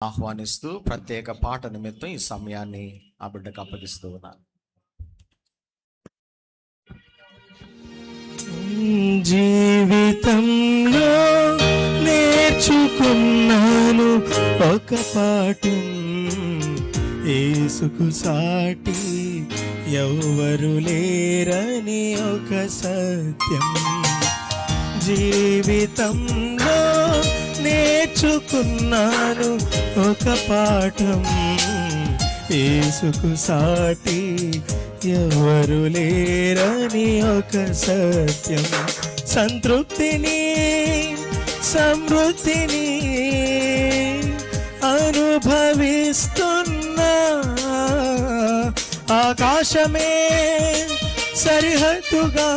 ఆహ్వానిస్తూ ప్రత్యేక పాట నిమిత్తం ఈ సమయాన్ని ఆ బిడ్డకు అప్పగిస్తూ ఉన్నాను. జీవితంలో నేర్చుకున్నాను ఒక పాఠం, యేసుకు సాటి ఎవ్వరు లేరని ఒక సత్యం. జీవితంలో నేర్చుకున్నాను ఒక పాఠం, యేసుకు సాటి ఎవరు లేరని ఒక సత్యం. సంతృప్తిని సమృద్ధిని అనుభవిస్తున్నా, ఆకాశమే సరిహద్దుగా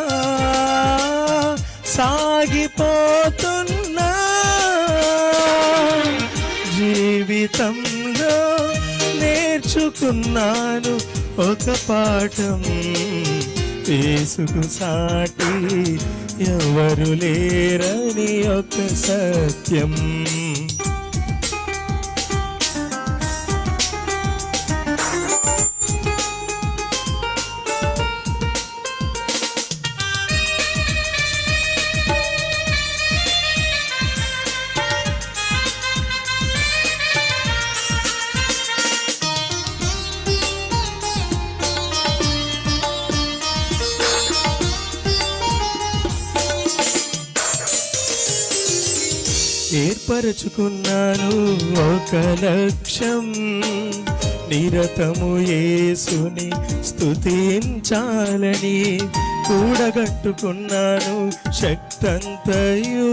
సాగిపోతున్నా. జీవితంలో నేర్చుకున్నాను ఒక పాఠం, యేసుకు సాటి ఎవరు లేరని ఒక సత్యం. ఏర్పరచుకున్నాను ఒక లక్ష్యం, నిరతము యేసుని స్తుతించాలని. కూడగట్టుకున్నాను శక్తంతయు,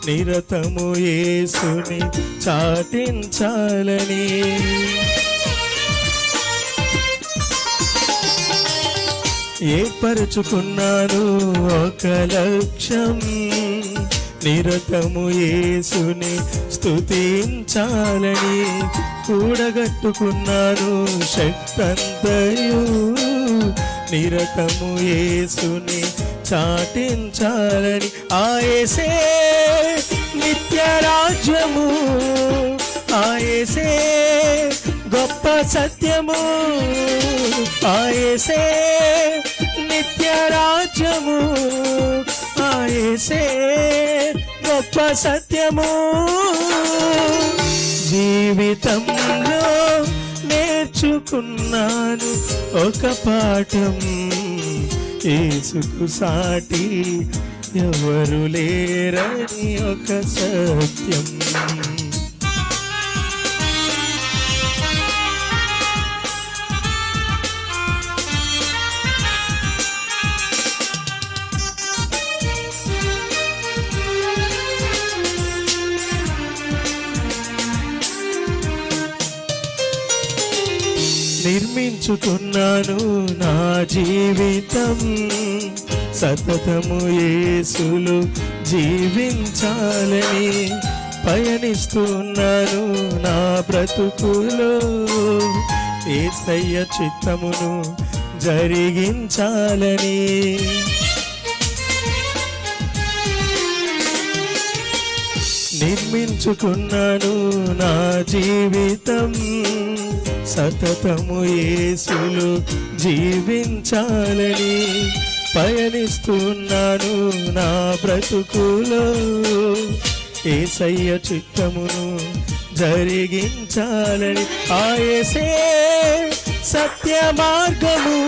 నిరతము యేసుని చాటించాలని. ఏర్పరచుకున్నాను ఒక లక్ష్యం, నిరతము యేసుని స్తుతించాలని. కూడగట్టుకున్నాను శక్తంతయు, నిరతము యేసుని చాటించాలని. ఆయేసే నిత్య రాజ్యము, ఆయేసే గొప్ప సత్యము, ఆయేసే నిత్య రాజ్యము, ఆయేసే గొప్ప సత్యము. జీవితంలో నేర్చుకున్నాను ఒక పాఠం, యేసుకు సాటి ఎవరు లేరని ఒక సత్యం. నిర్మించుకున్నాను నా జీవితం, సతతము యేసులో జీవించాలని. పయనిస్తున్నాను నా బ్రతుకులో, యేసయ్య చిత్తమును జరిగించాలని. నిర్మించుకున్నాను నా జీవితం, సతతము యేసులో జీవించాలని. పయనిస్తున్నాను నా బ్రతుకులో, యేసయ్య చిత్తమును జరిగించాలని. ఆయేసే సత్య మార్గము,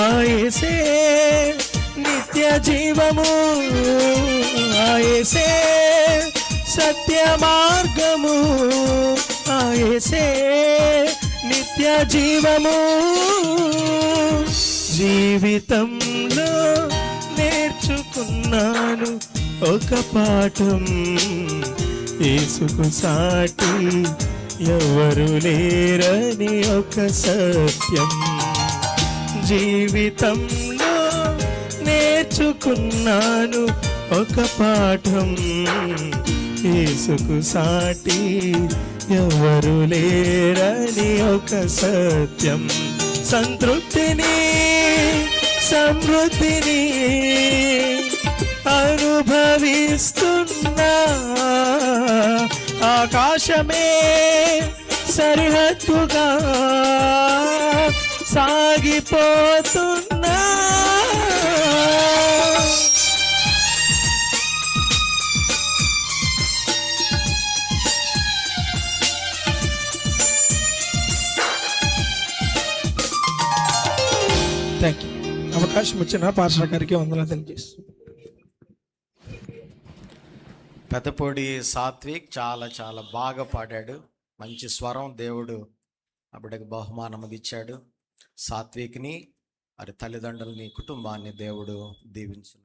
ఆయేసే నిత్య జీవము, ఆయేసే సత్య మార్గము, ఆయేసే నిత్య జీవము. జీవితంలో నేర్చుకున్నాను ఒక పాఠం, యేసుకు సాటి ఎవరు లేరని ఒక సత్యం. జీవితంలో నేర్చుకున్నాను ఒక పాఠం, యేసుకు సాటి ఎవరు లేరని ఒక సత్యం. సంతృప్తిని సమృద్ధిని అనుభవిస్తున్నా, ఆకాశమే సరిహద్దుగా సాగిపోతున్నా. Thank you. అవకాశం వచ్చిన పాస్టర్ గారికి వందనాలు తెలియజేస్తాను. పెద్దపొడి సాత్విక్ చాలా చాలా బాగా పాడాడు. మంచి స్వరం దేవుడు ఆ బిడ్డకు బహుమానం ఇచ్చాడు. సాత్విక్ని, వారి తల్లిదండ్రులని, కుటుంబాన్ని దేవుడు దీవించును.